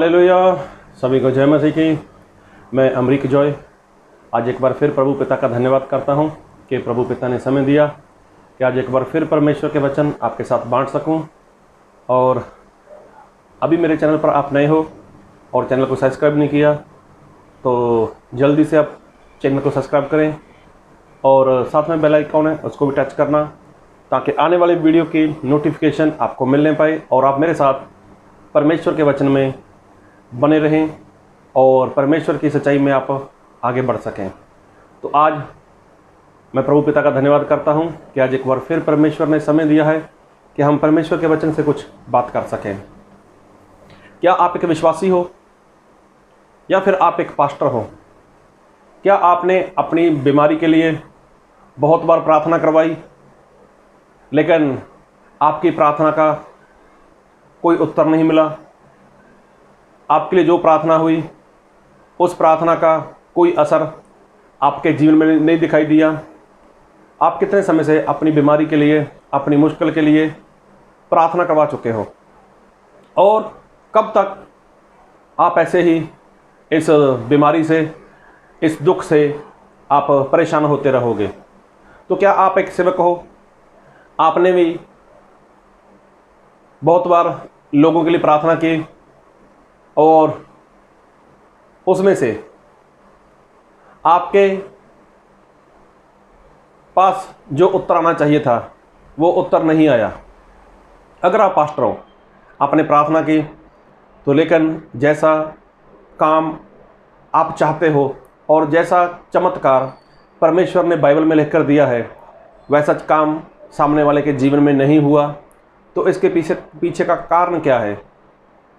Hallelujah. सभी को जय मसीह की। मैं अमरीक जॉय आज एक बार फिर प्रभु पिता का धन्यवाद करता हूं कि प्रभु पिता ने समय दिया कि आज एक बार फिर परमेश्वर के वचन आपके साथ बांट सकूं। और अभी मेरे चैनल पर आप नए हो और चैनल को सब्सक्राइब नहीं किया तो जल्दी से आप चैनल को सब्सक्राइब करें और साथ में बेल आइकॉन है उसको भी टच करना ताकि आने वाले वीडियो की नोटिफिकेशन आपको मिलने पाए और आप मेरे साथ परमेश्वर के वचन में बने रहें और परमेश्वर की सच्चाई में आप आगे बढ़ सकें। तो आज मैं प्रभु पिता का धन्यवाद करता हूं कि आज एक बार फिर परमेश्वर ने समय दिया है कि हम परमेश्वर के वचन से कुछ बात कर सकें। क्या आप एक विश्वासी हो या फिर आप एक पास्टर हो? क्या आपने अपनी बीमारी के लिए बहुत बार प्रार्थना करवाई लेकिन आपकी प्रार्थना का कोई उत्तर नहीं मिला? आपके लिए जो प्रार्थना हुई उस प्रार्थना का कोई असर आपके जीवन में नहीं दिखाई दिया? आप कितने समय से अपनी बीमारी के लिए, अपनी मुश्किल के लिए प्रार्थना करवा चुके हो और कब तक आप ऐसे ही इस बीमारी से, इस दुख से आप परेशान होते रहोगे? तो क्या आप एक सेवक हो? आपने भी बहुत बार लोगों के लिए प्रार्थना की और उसमें से आपके पास जो उत्तर आना चाहिए था वो उत्तर नहीं आया। अगर आप पास्टर हो, आपने प्रार्थना की तो लेकिन जैसा काम आप चाहते हो और जैसा चमत्कार परमेश्वर ने बाइबल में लिखकर दिया है वैसा काम सामने वाले के जीवन में नहीं हुआ, तो इसके पीछे का कारण क्या है?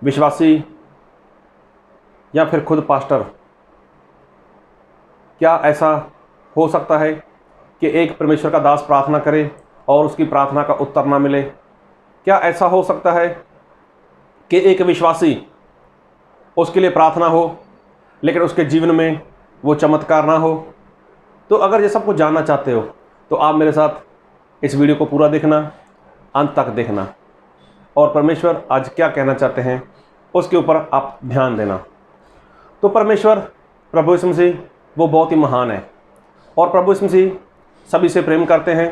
विश्वासी या फिर खुद पास्टर? क्या ऐसा हो सकता है कि एक परमेश्वर का दास प्रार्थना करे और उसकी प्रार्थना का उत्तर ना मिले? क्या ऐसा हो सकता है कि एक विश्वासी, उसके लिए प्रार्थना हो लेकिन उसके जीवन में वो चमत्कार ना हो? तो अगर ये सब कुछ जानना चाहते हो तो आप मेरे साथ इस वीडियो को पूरा देखना, अंत तक देखना और परमेश्वर आज क्या कहना चाहते हैं उसके ऊपर आप ध्यान देना। तो परमेश्वर प्रभु यीशु मसीह वो बहुत ही महान है और प्रभु यीशु मसीह सभी से प्रेम करते हैं।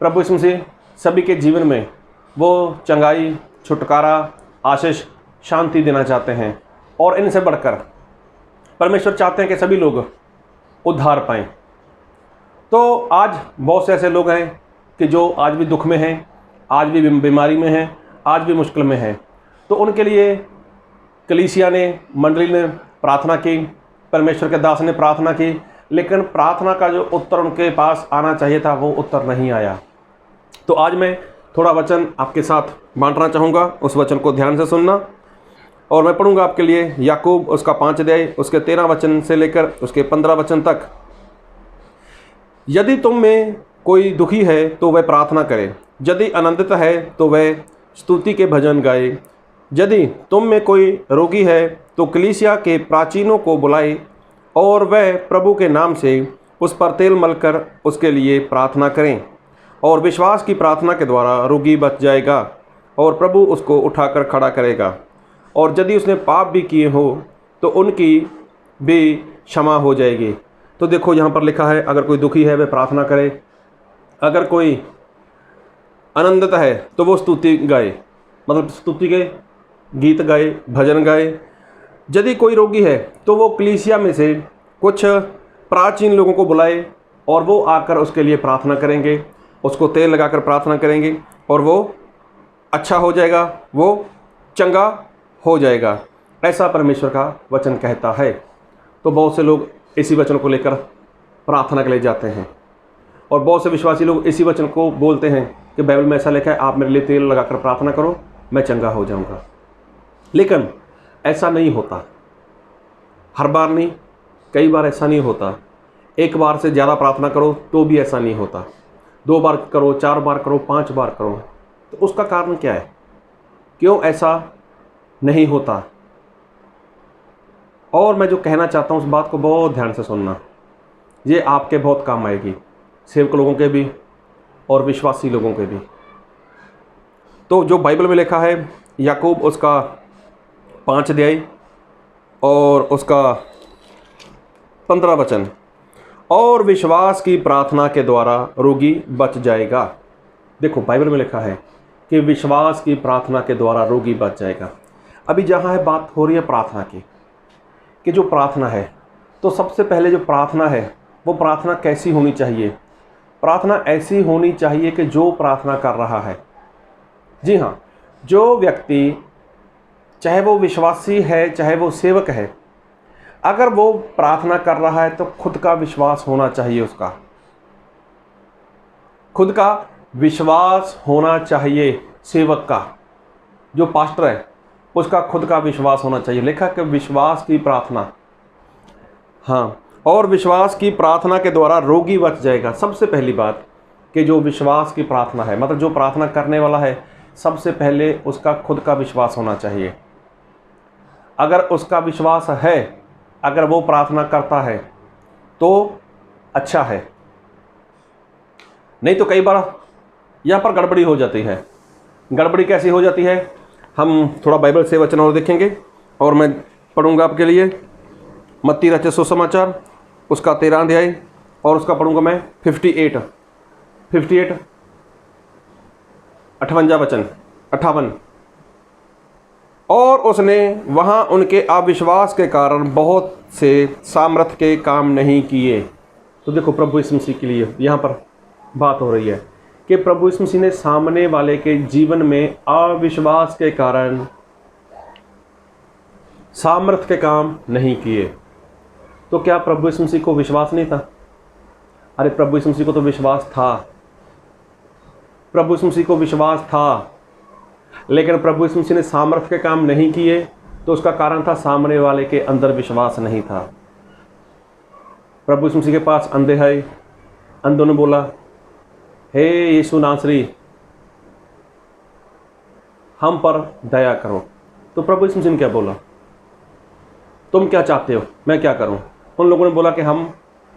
प्रभु यीशु मसीह सभी के जीवन में वो चंगाई, छुटकारा, आशीष, शांति देना चाहते हैं और इनसे बढ़कर परमेश्वर चाहते हैं कि सभी लोग उद्धार पाएं। तो आज बहुत से ऐसे लोग हैं कि जो आज भी दुख में हैं, आज भी बीमारी में हैं, आज भी मुश्किल में हैं। तो उनके लिए कलीसिया ने, मंडली ने प्रार्थना की, परमेश्वर के दास ने प्रार्थना की, लेकिन प्रार्थना का जो उत्तर उनके पास आना चाहिए था वो उत्तर नहीं आया। तो आज मैं थोड़ा वचन आपके साथ बांटना चाहूँगा, उस वचन को ध्यान से सुनना। और मैं पढ़ूँगा आपके लिए याकूब उसका 5 अध्याय उसके 13 वचन से लेकर उसके 15 वचन तक। यदि तुम में कोई दुखी है तो वह प्रार्थना करे, यदि आनंदित है तो वह स्तुति के भजन गाए। यदि तुम में कोई रोगी है तो कलीसिया के प्राचीनों को बुलाए और वह प्रभु के नाम से उस पर तेल मलकर उसके लिए प्रार्थना करें और विश्वास की प्रार्थना के द्वारा रोगी बच जाएगा और प्रभु उसको उठाकर खड़ा करेगा। और यदि उसने पाप भी किए हो तो उनकी भी क्षमा हो जाएगी। तो देखो यहाँ पर लिखा है, अगर कोई दुखी है वह प्रार्थना करे, अगर कोई आनंदित है तो वो स्तुति गाए, मतलब स्तुति के गीत गाए, भजन गाए। यदि कोई रोगी है तो वो कलीसिया में से कुछ प्राचीन लोगों को बुलाए और वो आकर उसके लिए प्रार्थना करेंगे, उसको तेल लगाकर प्रार्थना करेंगे और वो अच्छा हो जाएगा, वो चंगा हो जाएगा। ऐसा परमेश्वर का वचन कहता है। तो बहुत से लोग इसी वचन को लेकर प्रार्थना के लिए जाते हैं और बहुत से विश्वासी लोग इसी वचन को बोलते हैं कि बाइबल में ऐसा लिखा है, आप मेरे लिए तेल लगाकर प्रार्थना करो, मैं चंगा हो जाऊंगा। लेकिन ऐसा नहीं होता। हर बार नहीं, कई बार ऐसा नहीं होता। एक बार से ज़्यादा प्रार्थना करो तो भी ऐसा नहीं होता। 2 बार करो, 4 बार करो, 5 बार करो। तो उसका कारण क्या है? क्यों ऐसा नहीं होता? और मैं जो कहना चाहता हूँ उस बात को बहुत ध्यान से सुनना, ये आपके बहुत काम आएगी, सेवक लोगों के भी और विश्वासी लोगों के भी। तो जो बाइबल में लिखा है याकूब उसका 5 अध्याय और उसका 15 वचन, और विश्वास की प्रार्थना के द्वारा रोगी बच जाएगा। देखो बाइबल में लिखा है कि विश्वास की प्रार्थना के द्वारा रोगी बच जाएगा। अभी जहाँ है बात हो रही है प्रार्थना की, कि जो प्रार्थना है, तो सबसे पहले जो प्रार्थना है वो प्रार्थना कैसी होनी चाहिए? प्रार्थना ऐसी होनी चाहिए कि जो प्रार्थना कर रहा है, जी हाँ, जो व्यक्ति, चाहे वो विश्वासी है चाहे वो सेवक है, अगर वो प्रार्थना कर रहा है तो खुद का विश्वास होना चाहिए, उसका खुद का विश्वास होना चाहिए। सेवक का, जो पास्टर है, उसका खुद का विश्वास होना चाहिए। लिखा कि विश्वास की प्रार्थना, हाँ, और विश्वास की प्रार्थना के द्वारा रोगी बच जाएगा। सबसे पहली बात कि जो विश्वास की प्रार्थना है, मतलब जो प्रार्थना करने वाला है, सबसे पहले उसका खुद का विश्वास होना चाहिए। अगर उसका विश्वास है, अगर वो प्रार्थना करता है तो अच्छा है, नहीं तो कई बार यहाँ पर गड़बड़ी हो जाती है। गड़बड़ी कैसी हो जाती है? हम थोड़ा बाइबल से वचन और देखेंगे और मैं पढ़ूंगा आपके लिए मत्ती रचित सुसमाचार उसका 13 अध्याय और उसका पढ़ूंगा मैं 58 58 वचन 58। और उसने वहाँ उनके अविश्वास के कारण बहुत से सामर्थ के काम नहीं किए। तो देखो प्रभु यीशु मसीह के लिए यहाँ पर बात हो रही है कि प्रभु यीशु मसीह ने सामने वाले के जीवन में अविश्वास के कारण सामर्थ के काम नहीं किए। तो क्या प्रभु यीशु मसीह को विश्वास नहीं था? अरे प्रभु यीशु मसीह को तो विश्वास था, प्रभु यीशु मसीह को विश्वास था, लेकिन प्रभु यीशु मसीह ने सामर्थ के काम नहीं किए। तो उसका कारण था सामने वाले के अंदर विश्वास नहीं था। प्रभु यीशु मसीह के पास अंधे है, अंधों ने बोला, हे यीशु नासरी, हम पर दया करो। तो प्रभु यीशु मसीह ने क्या बोला? तुम क्या चाहते हो, मैं क्या करूं? उन लोगों ने बोला कि हम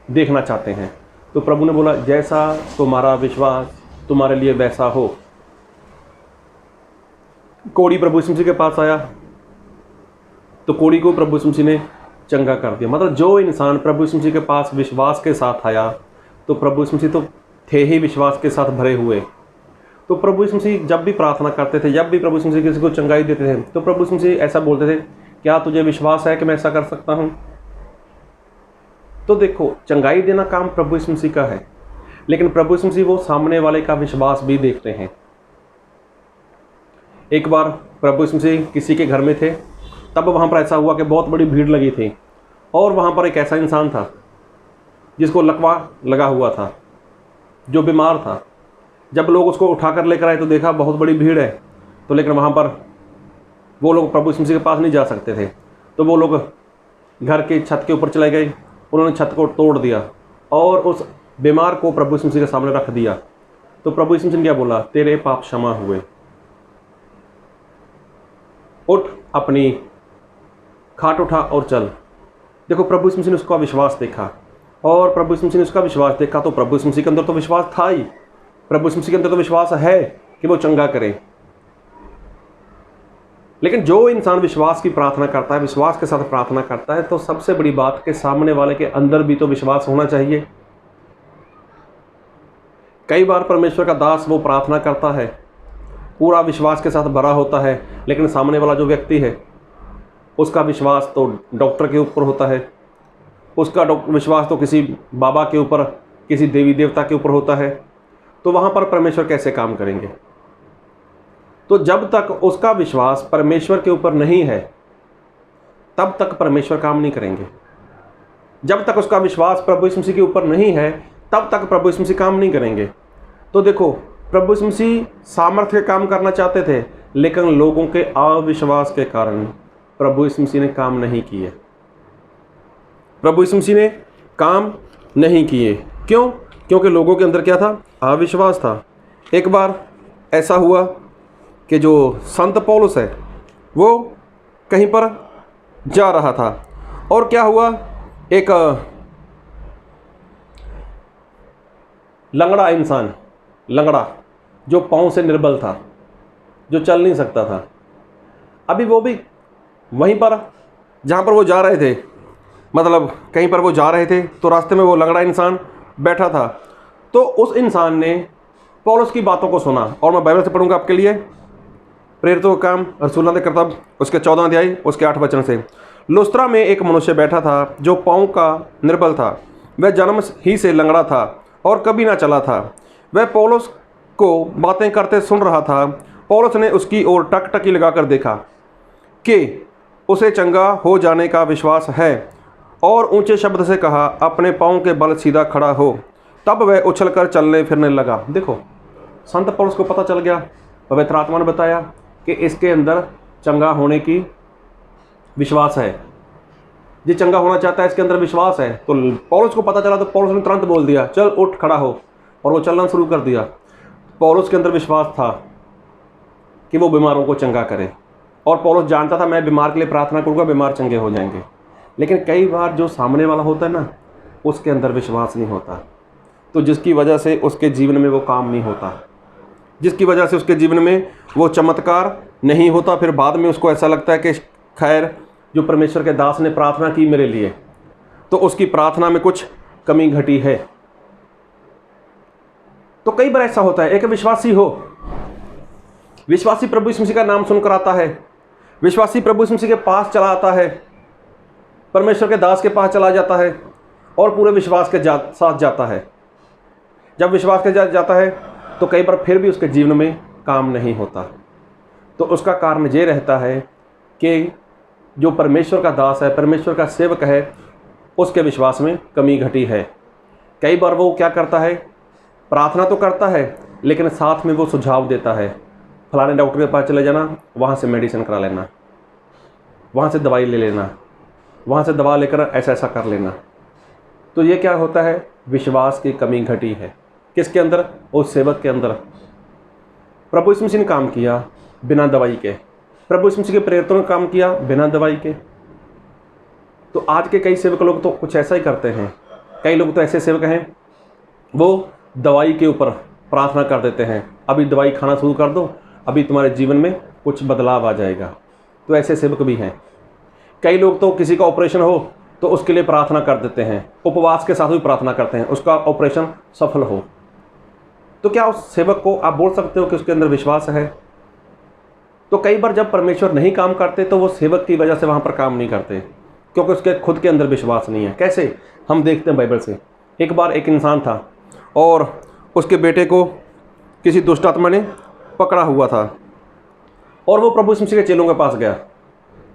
देखना चाहते हैं। तो प्रभु ने बोला, जैसा तुम्हारा विश्वास तुम्हारे लिए वैसा हो। कोढ़ी प्रभु यीशु मसीह के पास आया तो कोढ़ी को प्रभु यीशु मसीह ने चंगा कर दिया। मतलब जो इंसान प्रभु यीशु मसीह के पास विश्वास के साथ आया, तो प्रभु यीशु मसीह तो थे ही विश्वास के साथ भरे हुए। तो प्रभु यीशु मसीह जब भी प्रार्थना करते थे, जब भी प्रभु यीशु मसीह किसी को चंगाई देते थे, तो प्रभु यीशु मसीह ऐसा बोलते थे, क्या तुझे विश्वास है कि मैं ऐसा कर सकता हूं? तो देखो, चंगाई देना काम प्रभु यीशु मसीह का है, लेकिन प्रभु यीशु मसीह वो सामने वाले का विश्वास भी देखते हैं। एक बार प्रभु यीशु मसीह किसी के घर में थे, तब वहाँ पर ऐसा हुआ कि बहुत बड़ी भीड़ लगी थी और वहाँ पर एक ऐसा इंसान था जिसको लकवा लगा हुआ था, जो बीमार था। जब लोग उसको उठाकर लेकर आए तो देखा बहुत बड़ी भीड़ है, तो लेकिन वहाँ पर वो लोग प्रभु यीशु मसीह के पास नहीं जा सकते थे। तो वो लोग घर के छत के ऊपर चले गए, उन्होंने छत को तोड़ दिया और उस बीमार को प्रभु यीशु मसीह के सामने रख दिया। तो प्रभु यीशु मसीह ने क्या बोला? तेरे पाप क्षमा हुए, उठ, अपनी खाट उठा और चल। देखो प्रभु यीशु मसीह ने उसका विश्वास देखा, और प्रभु यीशु मसीह ने उसका विश्वास देखा तो प्रभु यीशु मसीह के अंदर तो विश्वास था ही, प्रभु यीशु मसीह के अंदर तो विश्वास है कि वो चंगा करे। लेकिन जो इंसान विश्वास की प्रार्थना करता है, विश्वास के साथ प्रार्थना करता है, तो सबसे बड़ी बात कि सामने वाले के अंदर भी तो विश्वास होना चाहिए। कई बार परमेश्वर का दास वो प्रार्थना करता है, पूरा विश्वास के साथ भरा होता है, लेकिन सामने वाला जो व्यक्ति है उसका विश्वास तो डॉक्टर के ऊपर होता है, उसका विश्वास तो किसी बाबा के ऊपर, किसी देवी देवता के ऊपर होता है। तो वहाँ पर परमेश्वर कैसे काम करेंगे? तो जब तक उसका विश्वास परमेश्वर के ऊपर नहीं है, तब तक परमेश्वर काम नहीं करेंगे। जब तक उसका विश्वास प्रभु यीशु मसीह के ऊपर नहीं है, तब तक प्रभु यीशु मसीह काम नहीं करेंगे। तो देखो, प्रभु यीशु मसीह सामर्थ्य के काम करना चाहते थे, लेकिन लोगों के अविश्वास के कारण प्रभु यीशु मसीह ने काम नहीं किए। प्रभु यीशु मसीह ने काम नहीं किए। क्यों? क्योंकि लोगों के अंदर क्या था? अविश्वास था। एक बार ऐसा हुआ कि जो संत पौलुस है वो कहीं पर जा रहा था, और क्या हुआ, एक लंगड़ा इंसान, लंगड़ा जो पाँव से निर्बल था, जो चल नहीं सकता था, अभी वो भी वहीं पर जहाँ पर वो जा रहे थे, मतलब कहीं पर वो जा रहे थे, तो रास्ते में वो लंगड़ा इंसान बैठा था। तो उस इंसान ने पौलुस की बातों को सुना, और मैं बाइबल से पढ़ूंगा आपके लिए, प्रेरितों का काम रसूलों के किताब उसके 14 अध्याय उसके 8 वचन से। लुस्त्रा में एक मनुष्य बैठा था जो पाँव का निर्बल था। वह जन्म ही से लंगड़ा था और कभी ना चला था। वह पौलुस को बातें करते सुन रहा था। पौलुस ने उसकी ओर टकटकी लगाकर देखा कि उसे चंगा हो जाने का विश्वास है, और ऊंचे शब्द से कहा, अपने पाँव के बल सीधा खड़ा हो। तब वह उछलकर चलने फिरने लगा। देखो, संत पौलुस को पता चल गया, पवित्र आत्मा ने बताया कि इसके अंदर चंगा होने की विश्वास है, ये चंगा होना चाहता है, इसके अंदर विश्वास है। तो पौलुस को पता चला, तो पौलुस ने तुरंत बोल दिया, चल उठ खड़ा हो, और वो चलना शुरू कर दिया। पौलुस के अंदर विश्वास था कि वो बीमारों को चंगा करे, और पौलुस जानता था मैं बीमार के लिए प्रार्थना करूँगा, बीमार चंगे हो जाएंगे। लेकिन कई बार जो सामने वाला होता है ना, उसके अंदर विश्वास नहीं होता, तो जिसकी वजह से उसके जीवन में वो काम नहीं होता, जिसकी वजह से उसके जीवन में वो चमत्कार नहीं होता। फिर बाद में उसको ऐसा लगता है कि खैर, जो परमेश्वर के दास ने प्रार्थना की मेरे लिए, तो उसकी प्रार्थना में कुछ कमी घटी है। तो कई बार ऐसा होता है, एक विश्वासी हो, विश्वासी प्रभु यीशु मसीह का नाम सुनकर आता है, विश्वासी प्रभु यीशु मसीह के पास चला आता है, परमेश्वर के दास के पास चला जाता है, और पूरे विश्वास के साथ जाता है। जब विश्वास के साथ जाता है तो कई बार फिर भी उसके जीवन में काम नहीं होता। तो उसका कारण ये रहता है कि जो परमेश्वर का दास है, परमेश्वर का सेवक है, उसके विश्वास में कमी घटी है। कई बार वो क्या करता है, प्रार्थना तो करता है, लेकिन साथ में वो सुझाव देता है, फलाने डॉक्टर के पास चले जाना, वहाँ से मेडिसिन करा लेना, वहाँ से दवाई ले लेना, वहाँ से दवा लेकर ऐसा ऐसा कर लेना। तो ये क्या होता है, विश्वास की कमी घटी है। किसके अंदर? उस सेवक के अंदर। प्रभु यीशु मसीह ने काम किया बिना दवाई के, प्रभु यीशु मसीह के प्रेरितों ने काम किया बिना दवाई के। तो आज के कई सेवक लोग तो कुछ ऐसा ही करते हैं। कई लोग तो ऐसे सेवक हैं, वो दवाई के ऊपर प्रार्थना कर देते हैं, अभी दवाई खाना शुरू कर दो, अभी तुम्हारे जीवन में कुछ बदलाव आ जाएगा। तो ऐसे सेवक भी हैं। कई लोग तो किसी का ऑपरेशन हो तो उसके लिए प्रार्थना कर देते हैं, उपवास के साथ भी प्रार्थना करते हैं, उसका ऑपरेशन सफल हो। तो क्या उस सेवक को आप बोल सकते हो कि उसके अंदर विश्वास है? तो कई बार जब परमेश्वर नहीं काम करते तो वो सेवक की वजह से वहाँ पर काम नहीं करते, क्योंकि उसके खुद के अंदर विश्वास नहीं है। कैसे? हम देखते हैं बाइबल से। एक बार एक इंसान था और उसके बेटे को किसी दुष्ट आत्मा ने पकड़ा हुआ था, और वो प्रभु यीशु मसीह के चेलों के पास गया।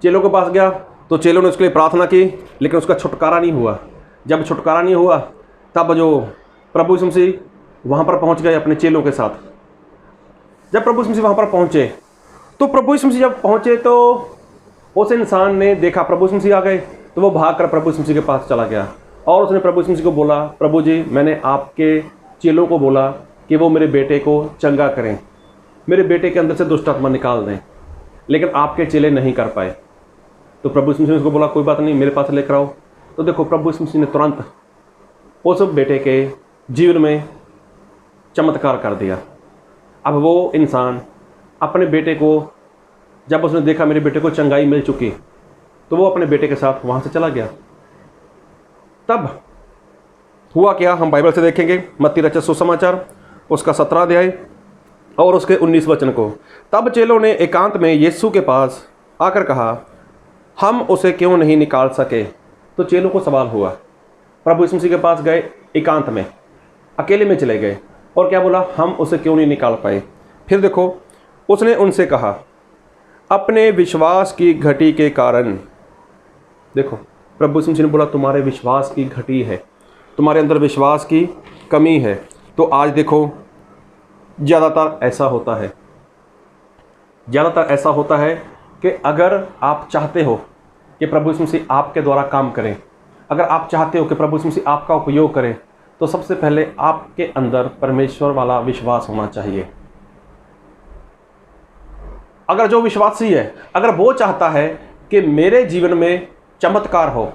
चेलों के पास गया तो चेलों ने उसके लिए प्रार्थना की, लेकिन उसका छुटकारा नहीं हुआ। जब छुटकारा नहीं हुआ, तब जो प्रभु यीशु मसीह वहाँ पर पहुँच गए अपने चेलों के साथ। जब प्रभु यीशु मसीह वहाँ पर पहुँचे, तो प्रभु यीशु मसीह जब पहुँचे तो उस इंसान ने देखा प्रभु यीशु मसीह आ गए, तो वो भागकर प्रभु यीशु मसीह के पास चला गया, और उसने प्रभु यीशु मसीह को बोला, प्रभु जी, मैंने आपके चेलों को बोला कि वो मेरे बेटे को चंगा करें, मेरे बेटे के अंदर से दुष्ट आत्मा निकाल दें, लेकिन आपके चेले नहीं कर पाए। तो प्रभु यीशु मसीह ने उसको बोला, कोई बात नहीं, मेरे पास लेकर आओ। तो देखो, प्रभु यीशु मसीह ने तुरंत उस बेटे के जीवन में चमत्कार कर दिया। अब वो इंसान अपने बेटे को, जब उसने देखा मेरे बेटे को चंगाई मिल चुकी, तो वो अपने बेटे के साथ वहाँ से चला गया। तब हुआ क्या, हम बाइबल से देखेंगे, मत्ती रचित सुसमाचार उसका 17 अध्याय और उसके 19 वचन को। तब चेलों ने एकांत में यीशु के पास आकर कहा, हम उसे क्यों नहीं निकाल सके? तो चेलों को सवाल हुआ। प्रभु यीशु मसीह के पास गए, एकांत में, अकेले में चले गए, और क्या बोला, हम उसे क्यों नहीं निकाल पाए? फिर देखो, उसने उनसे कहा, अपने विश्वास की घटी के कारण। देखो, प्रभु यीशु मसीह ने बोला, तुम्हारे विश्वास की घटी है, तुम्हारे अंदर विश्वास की कमी है। तो आज देखो, ज़्यादातर ऐसा होता है, ज़्यादातर ऐसा होता है कि अगर आप चाहते हो कि प्रभु यीशु मसीह आपके द्वारा काम करें, अगर आप चाहते हो कि प्रभु यीशु मसीह आपका उपयोग करें, तो सबसे पहले आपके अंदर परमेश्वर वाला विश्वास होना चाहिए। अगर जो विश्वासी है, अगर वो चाहता है कि मेरे जीवन में चमत्कार हो,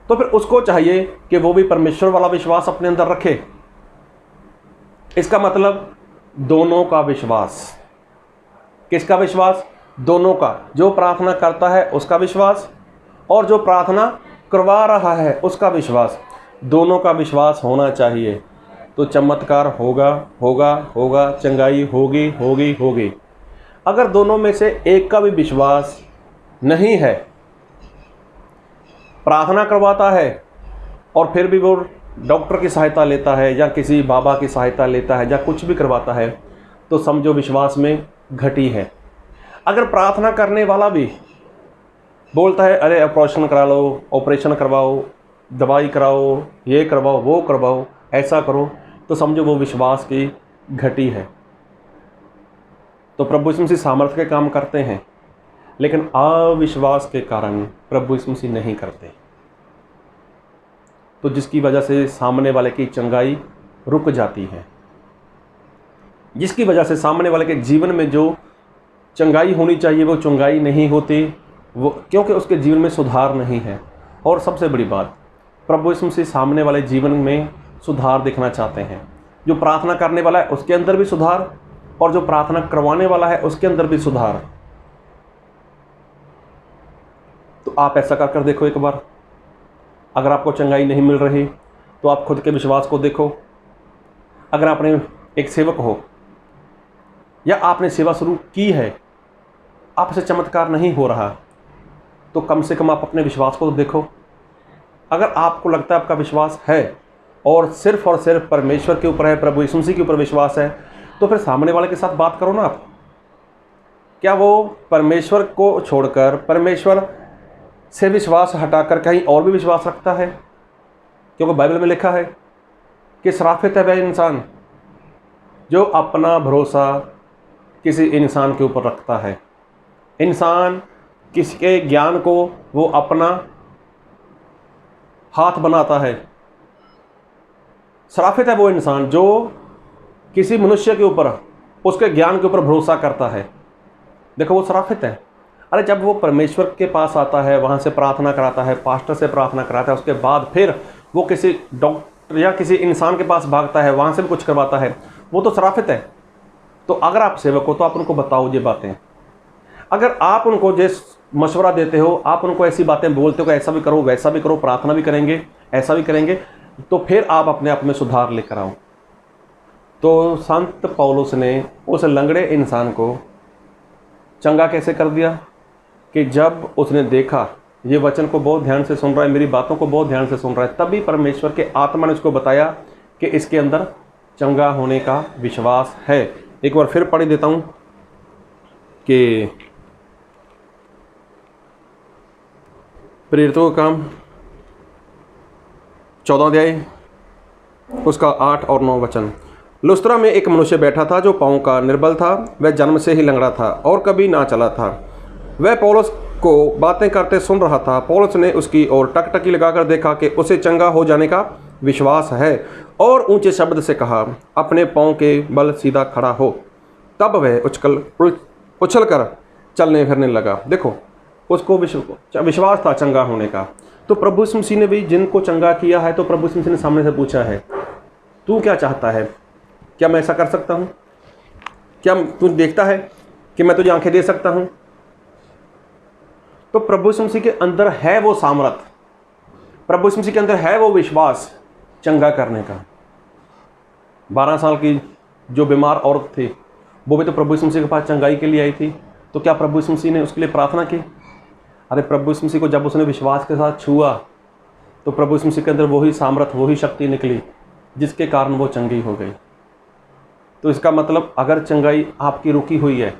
तो फिर उसको चाहिए कि वो भी परमेश्वर वाला विश्वास अपने अंदर रखे। इसका मतलब दोनों का विश्वास। किसका विश्वास? दोनों का, जो प्रार्थना करता है उसका विश्वास और जो प्रार्थना करवा रहा है उसका विश्वास, दोनों का विश्वास होना चाहिए। तो चमत्कार होगा होगा होगा, चंगाई होगी होगी होगी। अगर दोनों में से एक का भी विश्वास नहीं है, प्रार्थना करवाता है और फिर भी वो डॉक्टर की सहायता लेता है या किसी बाबा की सहायता लेता है या कुछ भी करवाता है, तो समझो विश्वास में घटी है। अगर प्रार्थना करने वाला भी बोलता है अरे ऑपरेशन करा लो, ऑपरेशन करवाओ, दवाई कराओ, ये करवाओ, वो करवाओ, ऐसा करो, तो समझो वो विश्वास की घटी है। तो प्रभु यीशु मसीह सामर्थ्य के काम करते हैं, लेकिन अविश्वास के कारण प्रभु यीशु मसीह नहीं करते, तो जिसकी वजह से सामने वाले की चंगाई रुक जाती है, जिसकी वजह से सामने वाले के जीवन में जो चंगाई होनी चाहिए वो चंगाई नहीं होती, वो क्योंकि उसके जीवन में सुधार नहीं है। और सबसे बड़ी बात, प्रभु यीशु मसीह सामने वाले जीवन में सुधार देखना चाहते हैं। जो प्रार्थना करने वाला है उसके अंदर भी सुधार, और जो प्रार्थना करवाने वाला है उसके अंदर भी सुधार। तो आप ऐसा कर देखो एक बार। अगर आपको चंगाई नहीं मिल रही तो आप खुद के विश्वास को देखो। अगर आपने एक सेवक हो या आपने सेवा शुरू की है, आपसे चमत्कार नहीं हो रहा, तो कम से कम आप अपने विश्वास को देखो। अगर आपको लगता है आपका विश्वास है और सिर्फ परमेश्वर के ऊपर है, प्रभु यीशु मसीह के ऊपर विश्वास है, तो फिर सामने वाले के साथ बात करो ना आप। क्या वो परमेश्वर को छोड़कर, परमेश्वर से विश्वास हटाकर कहीं और भी विश्वास रखता है? क्योंकि बाइबल में लिखा है कि श्रापित है वह इंसान जो अपना भरोसा किसी इंसान के ऊपर रखता है। इंसान किसी के ज्ञान को वो अपना हाथ बनाता है। श्रापित है वो इंसान जो किसी मनुष्य के ऊपर, उसके ज्ञान के ऊपर भरोसा करता है। देखो वो श्रापित है। अरे जब वो परमेश्वर के पास आता है, वहाँ से प्रार्थना कराता है, पास्टर से प्रार्थना कराता है, उसके बाद फिर वो किसी डॉक्टर या किसी इंसान के पास भागता है, वहाँ से भी कुछ करवाता है, वो तो श्रापित है। तो अगर आप सेवक हो तो आप उनको बताओ ये बातें। अगर आप उनको जिस मशवरा देते हो, आप उनको ऐसी बातें बोलते हो कि ऐसा भी करो, वैसा भी करो, प्रार्थना भी करेंगे, ऐसा भी करेंगे, तो फिर आप अपने आप में सुधार लेकर आओ। तो संत पौलुस ने उस लंगड़े इंसान को चंगा कैसे कर दिया कि जब उसने देखा ये वचन को बहुत ध्यान से सुन रहा है, मेरी बातों को बहुत ध्यान से सुन रहा है, तभी परमेश्वर के आत्मा ने उसको बताया कि इसके अंदर चंगा होने का विश्वास है। एक बार फिर पढ़ देता हूँ कि प्रेरितों का काम 14 अध्याय उसका 8 और 9 वचन। लुस्त्रा में एक मनुष्य बैठा था जो पाँव का निर्बल था, वह जन्म से ही लंगड़ा था और कभी ना चला था। वह पौलुस को बातें करते सुन रहा था। पौलुस ने उसकी ओर टकटकी लगाकर देखा कि उसे चंगा हो जाने का विश्वास है, और ऊंचे शब्द से कहा, अपने पाँव के बल सीधा खड़ा हो। तब वह उछलकर चलने फिरने लगा। देखो उसको विश्वास था चंगा होने का। तो प्रभु यीशु मसीह ने भी जिनको चंगा किया है, तो प्रभु यीशु मसीह ने सामने से पूछा है, तू क्या चाहता है? क्या मैं ऐसा कर सकता हूँ? क्या तू देखता है कि मैं तुझे आंखें दे सकता हूँ? तो प्रभु यीशु मसीह के अंदर है वो सामर्थ, प्रभु यीशु मसीह के अंदर है वो विश्वास चंगा करने का। 12 साल की जो बीमार औरत थी, वो भी तो प्रभु यीशु मसीह के पास चंगाई के लिए आई थी। तो क्या प्रभु यीशु मसीह ने उसके लिए प्रार्थना की? अरे प्रभु यीशु मसीह को जब उसने विश्वास के साथ छुआ, तो प्रभु यीशु मसीह के अंदर वही सामर्थ, वही शक्ति निकली जिसके कारण वो चंगी हो गई। तो इसका मतलब अगर चंगाई आपकी रुकी हुई है,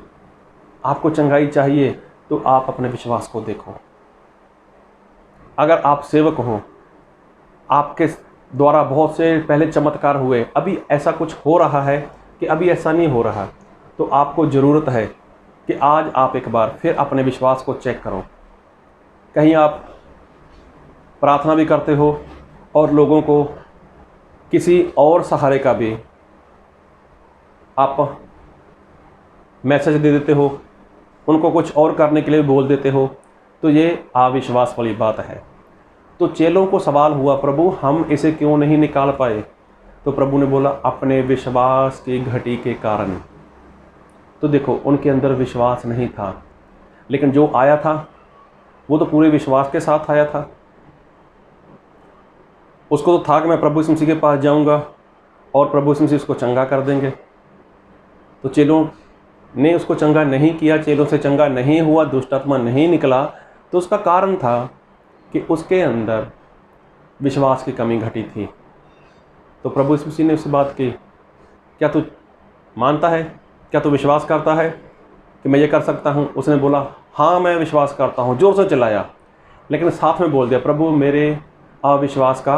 आपको चंगाई चाहिए, तो आप अपने विश्वास को देखो। अगर आप सेवक हो, आपके द्वारा बहुत से पहले चमत्कार हुए, अभी ऐसा कुछ हो रहा है कि अभी ऐसा नहीं हो रहा, तो आपको ज़रूरत है कि आज आप एक बार फिर अपने विश्वास को चेक करो। कहीं आप प्रार्थना भी करते हो और लोगों को किसी और सहारे का भी आप मैसेज दे देते हो, उनको कुछ और करने के लिए बोल देते हो, तो ये अविश्वास वाली बात है। तो चेलों को सवाल हुआ, प्रभु हम इसे क्यों नहीं निकाल पाए? तो प्रभु ने बोला, अपने विश्वास की घटी के कारण। तो देखो उनके अंदर विश्वास नहीं था, लेकिन जो आया था वो तो पूरे विश्वास के साथ आया था। उसको तो था कि मैं प्रभु यीशु मसीह के पास जाऊंगा और प्रभु यीशु मसीह उसको चंगा कर देंगे। तो चेलों ने उसको चंगा नहीं किया, चेलों से चंगा नहीं हुआ, दुष्ट आत्मा नहीं निकला। तो उसका कारण था कि उसके अंदर विश्वास की कमी घटी थी। तो प्रभु यीशु मसीह ने उससे बात की, क्या तू मानता है, क्या तू विश्वास करता है कि मैं ये कर सकता हूँ? उसने बोला हाँ मैं विश्वास करता हूँ, जोर से चिल्लाया, लेकिन साथ में बोल दिया प्रभु मेरे अविश्वास का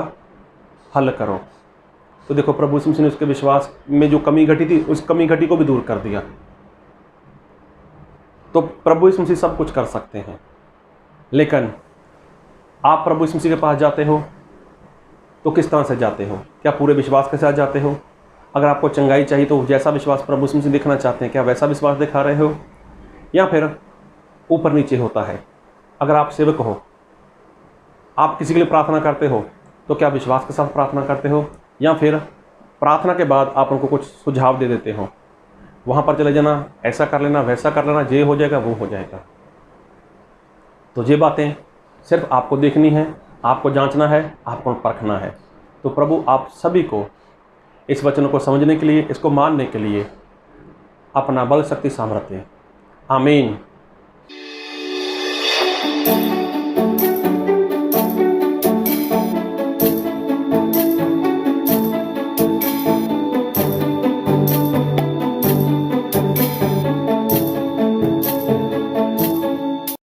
हल करो। तो देखो प्रभु यीशु मसीह ने उसके विश्वास में जो कमी घटी थी उस कमी घटी को भी दूर कर दिया। तो प्रभु यीशु मसीह सब कुछ कर सकते हैं, लेकिन आप प्रभु यीशु मसीह के पास जाते हो तो किस तरह से जाते हो? क्या पूरे विश्वास के साथ जाते हो? अगर आपको चंगाई चाहिए तो जैसा विश्वास प्रभु यीशु मसीह दिखना चाहते हैं, क्या वैसा विश्वास दिखा रहे हो, या फिर ऊपर नीचे होता है? अगर आप सेवक हो, आप किसी के लिए प्रार्थना करते हो, तो क्या विश्वास के साथ प्रार्थना करते हो, या फिर प्रार्थना के बाद आप उनको कुछ सुझाव दे देते हो, वहाँ पर चले जाना, ऐसा कर लेना, वैसा कर लेना, ये हो जाएगा वो हो जाएगा? तो ये बातें सिर्फ आपको देखनी है, आपको जांचना है, आपको परखना है। तो प्रभु आप सभी को इस वचन को समझने के लिए, इसको मानने के लिए अपना बल, शक्ति, सामर्थ्य। आमीन।